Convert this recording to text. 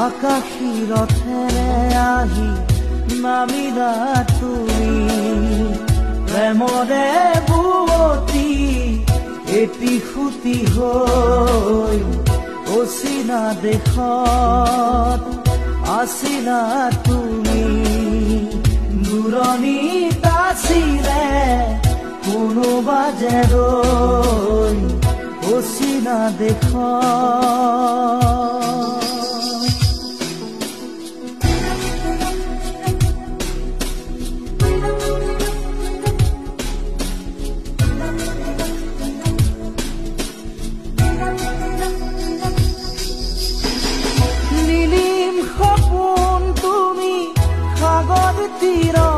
আকাশী ৰথেৰে আহি নামিলা তুমি প্ৰেমৰে বুৱতী এটি খুটি হৈ অচিনা দেশত আছিলা তুমি দূৰণিত আছিলে কোনোবা যে ৰৈ অচিনা দেশত তীৰত